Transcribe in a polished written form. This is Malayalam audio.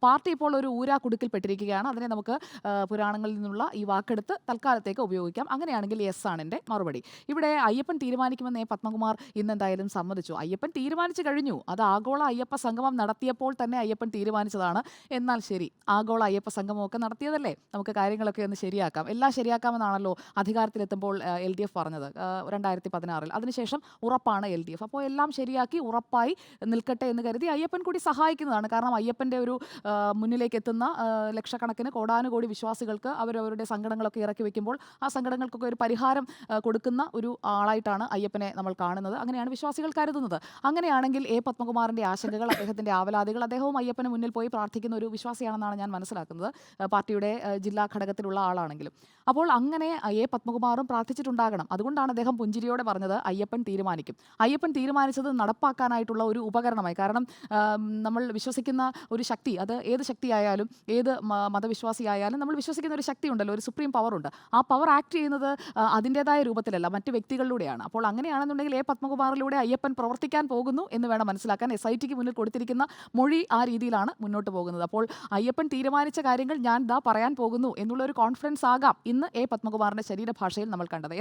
പാർട്ടി ഇപ്പോൾ ഒരു ഊരാക്കുടുക്കിൽപ്പെട്ടിരിക്കുകയാണ്. അതിനെ നമുക്ക് പുരാണങ്ങളിൽ നിന്നുള്ള ഈ വാക്കെടുത്ത് തൽക്കാലത്തേക്ക് ഉപയോഗിക്കാം. അങ്ങനെയാണെങ്കിൽ യെസ് ആണ് എൻ്റെ മറുപടി. ഇവിടെ അയ്യപ്പൻ തീരുമാനിക്കുമെന്ന് പത്മകുമാർ ഇന്നെന്തായാലും സമ്മതിച്ചു. അയ്യപ്പൻ തീരുമാനിച്ചു കഴിഞ്ഞു. അത് ആഗോള അയ്യപ്പ സംഗമം നടത്തിയപ്പോൾ തന്നെ അയ്യപ്പൻ തീരുമാനിച്ചതാണ്. എന്നാൽ ശരി, ആഗോള അയ്യപ്പ സംഗമമൊക്കെ നടത്തിയതല്ലേ, നമുക്ക് കാര്യങ്ങളൊക്കെ ഒന്ന് ശരിയാക്കാം, എല്ലാം ശരിയാക്കാമെന്നാണല്ലോ അധികാരത്തിലെത്തുമ്പോൾ LDF പറഞ്ഞത് 2016-ൽ. അതിനുശേഷം ഉറപ്പാണ് LDF. അപ്പോൾ എല്ലാം ശരിയാക്കി ഉറപ്പായി നിൽക്കട്ടെ എന്ന് കരുതി അയ്യപ്പൻ കൂടി സഹായിക്കുന്നതാണ്. കാരണം അയ്യപ്പൻ്റെ ഒരു മുന്നിലേക്ക് എത്തുന്ന ലക്ഷക്കണക്കിന് കോടാനുകോടി വിശ്വാസികൾക്ക് അവരവരുടെ സങ്കടങ്ങളൊക്കെ ഇറക്കി വെക്കുമ്പോൾ ആ സങ്കടങ്ങൾക്കൊക്കെ ഒരു പരിഹാരം കൊടുക്കുന്ന ഒരു ആളായിട്ടാണ് അയ്യപ്പനെ നമ്മൾ കാണുന്നത്. അങ്ങനെയാണ് വിശ്വാസികൾ കരുതുന്നത്. അങ്ങനെയാണെങ്കിൽ പത്മകുമാറിൻ്റെ ആശങ്കകൾ, അദ്ദേഹത്തിൻ്റെ ആവലാതികൾ, അദ്ദേഹവും അയ്യപ്പന് മുന്നിൽ പോയി പ്രാർത്ഥിക്കുന്ന ഒരു വിശ്വാസിയാണെന്നാണ് ഞാൻ മനസ്സിലാക്കുന്നത്, പാർട്ടിയുടെ ജില്ലാ ഘടകത്തിലുള്ള ആളാണെങ്കിലും. അപ്പോൾ അങ്ങനെ പത്മകുമാറും പ്രാർത്ഥിച്ചിട്ടുണ്ടാകണം. അതുകൊണ്ടാണ് അദ്ദേഹം പുഞ്ചിരിയോടെ പറഞ്ഞത് അയ്യപ്പൻ തീരുമാനിക്കും. അയ്യപ്പൻ തീരുമാനിച്ചത് നടപ്പാക്കാനായിട്ടുള്ള ഒരു ഉപകരണമായി. കാരണം നമ്മൾ വിശ്വസിക്കുന്ന ഒരു ശക്തി, അത് ഏത് ശക്തിയായാലും ഏത് മതവിശ്വാസിയായാലും നമ്മൾ വിശ്വസിക്കുന്ന ഒരു ശക്തി ഉണ്ടല്ലോ, ഒരു സുപ്രീം പവറുണ്ട്. ആ പവർ ആക്ട് ചെയ്യുന്നത് അതിൻ്റെതായ രൂപത്തിലല്ല, മറ്റ് വ്യക്തികളിലൂടെയാണ്. അപ്പോൾ അങ്ങനെയാണെന്നുണ്ടെങ്കിൽ പത്മകുമാറിലൂടെ അയ്യപ്പൻ പ്രവർത്തിക്കാൻ പോകുന്നു എന്ന് വേണം മനസ്സിലാക്കാൻ. SITക്ക് മുന്നിൽ കൊടുത്തിരിക്കുന്ന മൊഴി ആ രീതിയിലാണ് മുന്നോട്ട് പോകുന്നത്. അപ്പോൾ അയ്യപ്പൻ തീരുമാനിച്ച കാര്യങ്ങൾ ഞാൻ പറയാൻ പോകുന്നു എന്നുള്ള ഒരു കോൺഫിഡൻസ് ആകാം ഇന്ന് പത്മകുമാറിൻ്റെ ശരീരഭാഷയിൽ നമ്മൾ കണ്ടത്.